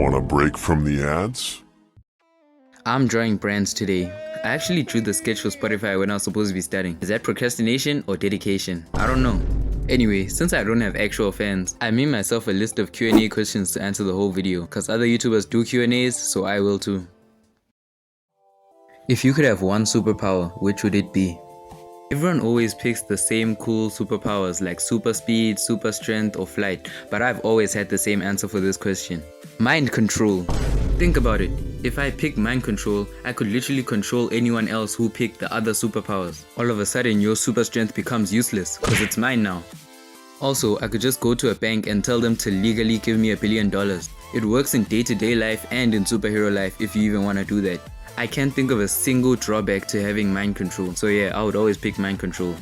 Want a break from the ads? I'm drawing brands today. I actually drew the sketch for Spotify when I was supposed to be studying. Is that procrastination or dedication? I don't know. Anyway, since I don't have actual fans, I made myself a list of Q&A questions to answer the whole video, cause other YouTubers do Q&As, so I will too. If you could have one superpower, which would it be? Everyone always picks the same cool superpowers like super speed, super strength or flight, but I've always had the same answer for this question. Mind control. Think about it. If I pick mind control, I could literally control anyone else who picked the other superpowers. All of a sudden your super strength becomes useless because it's mine now. Also, I could just go to a bank and tell them to legally give me $1 billion. It works in day-to-day life and in superhero life if you even want to do that. I can't think of a single drawback to having mind control, so yeah, I would always pick mind control.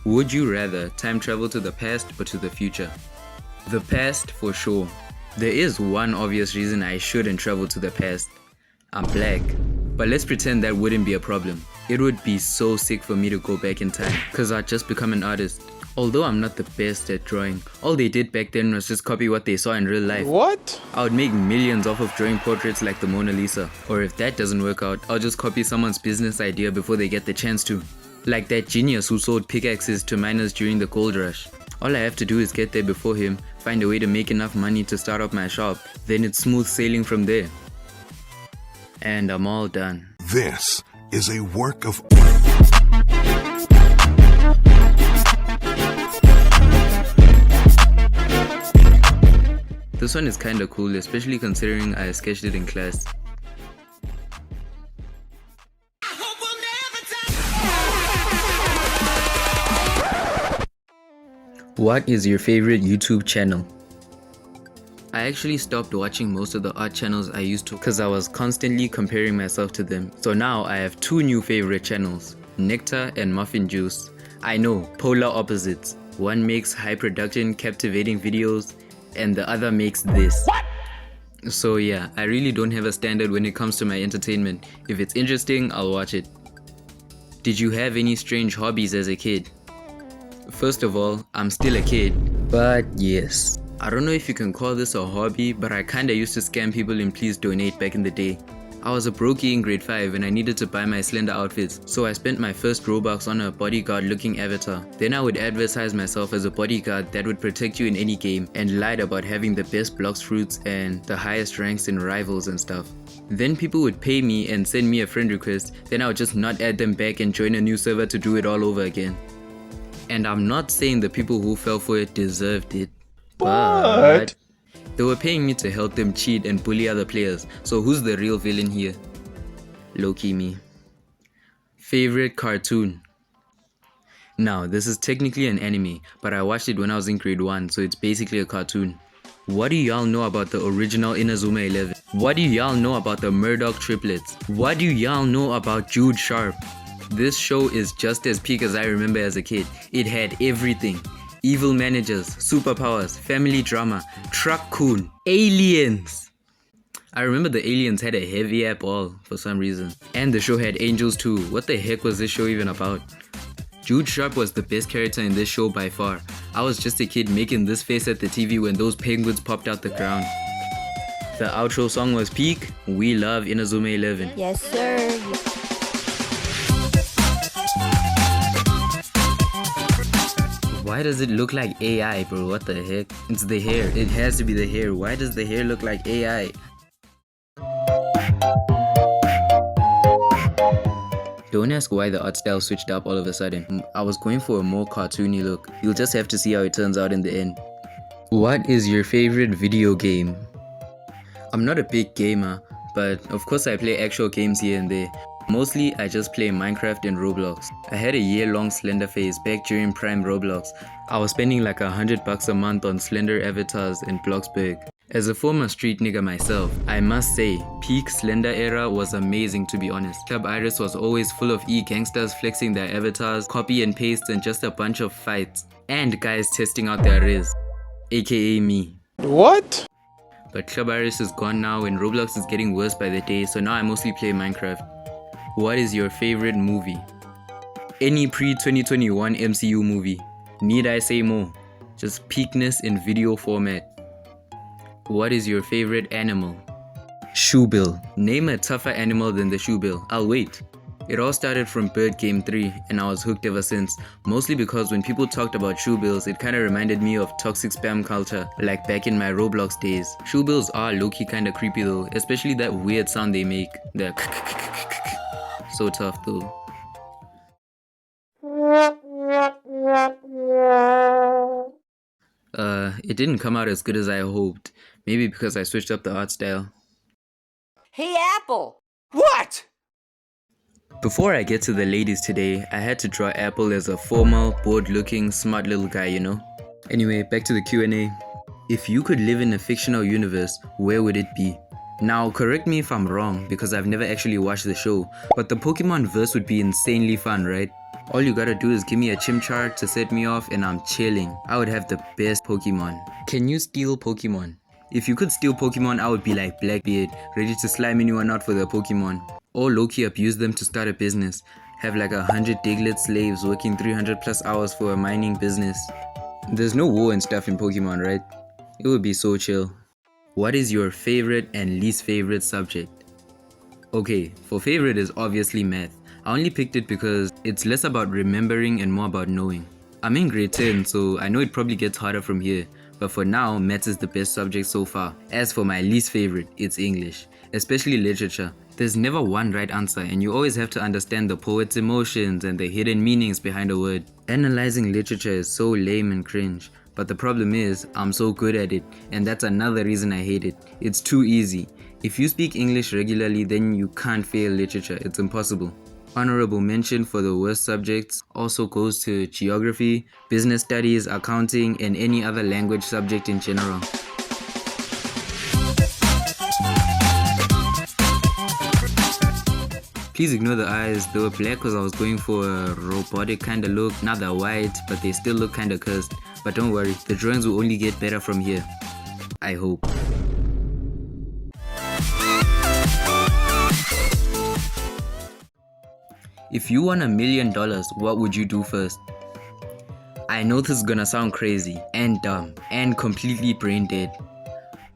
Would you rather time travel to the past or to the future? The past for sure. There is one obvious reason I shouldn't travel to the past. I'm black. But let's pretend that wouldn't be a problem. It would be so sick for me to go back in time, cause I'd just become an artist. Although I'm not the best at drawing, all they did back then was just copy what they saw in real life. What? I would make millions off of drawing portraits like the Mona Lisa. Or if that doesn't work out, I'll just copy someone's business idea before they get the chance to. Like that genius who sold pickaxes to miners during the gold rush. All I have to do is get there before him, find a way to make enough money to start up my shop, then it's smooth sailing from there. And I'm all done. This is a work of This one is kinda cool, especially considering I sketched it in class. What is your favorite YouTube channel? I actually stopped watching most of the art channels I used to because I was constantly comparing myself to them. So now I have two new favorite channels, Nectar and Muffin Juice. I know, polar opposites. One makes high production, captivating videos, and the other makes this. What? So yeah, I really don't have a standard when it comes to my entertainment. If it's interesting, I'll watch it. Did you have any strange hobbies as a kid? First of all, I'm still a kid, but yes. I don't know if you can call this a hobby, but I kinda used to scam people in Please Donate back in the day. I was a brokey in grade 5 and I needed to buy my Slender outfits, so I spent my first Robux on a bodyguard looking avatar. Then I would advertise myself as a bodyguard that would protect you in any game and lied about having the best blocks fruits and the highest ranks in rivals and stuff. Then people would pay me and send me a friend request, then I would just not add them back and join a new server to do it all over again. And I'm not saying the people who fell for it deserved it, but they were paying me to help them cheat and bully other players, so who's the real villain here? Low-key me. Favorite cartoon? Now, this is technically an anime, but I watched it when I was in grade 1, so it's basically a cartoon. What do y'all know about the original Inazuma 11? What do y'all know about the Murdoch triplets? What do y'all know about Jude Sharp? This show is just as peak as I remember as a kid. It had everything. Evil managers, superpowers, family drama, truck coon, aliens. I remember the aliens had a heavy app ball for some reason. And the show had angels too. What the heck was this show even about? Jude Sharp was the best character in this show by far. I was just a kid making this face at the TV when those penguins popped out the ground. The outro song was peak. We love Inazuma 11. Yes, sir. Why does it look like AI, bro? What the heck? It's the hair. It has to be the hair. Why does the hair look like AI? Don't ask why the art style switched up all of a sudden. I was going for a more cartoony look. You'll just have to see how it turns out in the end. What is your favorite video game? I'm not a big gamer, but of course I play actual games here and there. Mostly, I just play Minecraft and Roblox. I had a year-long Slender phase back during Prime Roblox. I was spending like $100 a month on Slender avatars in Bloxburg. As a former street nigga myself, I must say, peak Slender era was amazing to be honest. Club Iris was always full of e-gangsters flexing their avatars, copy and paste and just a bunch of fights. And guys testing out their riz, aka me. What? But Club Iris is gone now and Roblox is getting worse by the day, so now I mostly play Minecraft. What is your favorite movie? Any pre-2021 MCU movie. Need I say more? Just peakness in video format. What is your favorite animal? Shoebill. Name a tougher animal than the shoebill. I'll wait. It all started from Bird Game 3 and I was hooked ever since, mostly because when people talked about shoebills it kinda reminded me of toxic spam culture, like back in my Roblox days. Shoebills are low-key kinda creepy though, especially that weird sound they make, the so tough though. It didn't come out as good as I hoped, maybe because I switched up the art style. Hey, Apple! What? Before I get to the ladies today, I had to draw Apple as a formal, bored-looking, smart little guy, you know? Anyway, back to the Q&A. If you could live in a fictional universe, where would it be? Now, correct me if I'm wrong, because I've never actually watched the show, but the Pokemon verse would be insanely fun, right? All you gotta do is give me a Chimchar to set me off and I'm chilling. I would have the best Pokemon. Can you steal Pokemon? If you could steal Pokemon, I would be like Blackbeard, ready to slime anyone out for their Pokemon. Or low-key abuse them to start a business. Have like 100 Diglett slaves working 300 plus hours for a mining business. There's no war and stuff in Pokemon, right? It would be so chill. What is your favorite and least favorite subject? Okay, for favorite is obviously math. I only picked it because it's less about remembering and more about knowing. I'm in grade 10, so I know it probably gets harder from here. But for now, maths is the best subject so far. As for my least favorite, it's English, especially literature. There's never one right answer and you always have to understand the poet's emotions and the hidden meanings behind a word. Analyzing literature is so lame and cringe, but the problem is, I'm so good at it and that's another reason I hate it. It's too easy. If you speak English regularly, then you can't fail literature, it's impossible. Honorable mention for the worst subjects also goes to geography, business studies, accounting, and any other language subject in general. Please ignore the eyes, they were black because I was going for a robotic kind of look. Now they're white, but they still look kind of cursed. But don't worry, the drawings will only get better from here. I hope. If you won $1 million, what would you do first? I know this is gonna sound crazy, and dumb, and completely brain dead.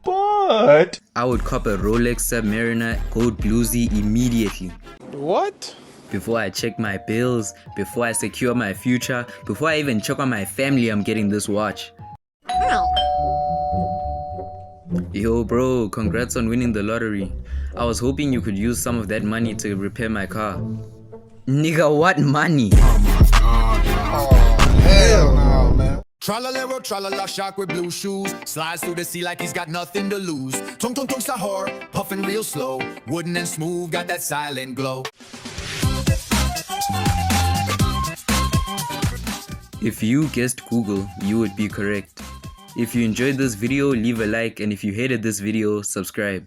But I would cop a Rolex Submariner Gold Bluesy immediately. what? Before I check my bills, before I secure my future, before I even check on my family, I'm getting this watch. Yo bro, congrats on winning the lottery. I was hoping you could use some of that money to repair my car. Nigga, what money? Hell no, man. Tra-la-lero, tra-la-la, shark with blue shoes. Slides through the sea like he's got nothing to lose. Tung tung tung sahur, puffing real slow. Wooden and smooth, got that silent glow. If you guessed Google, you would be correct. If you enjoyed this video, leave a like, and if you hated this video, subscribe.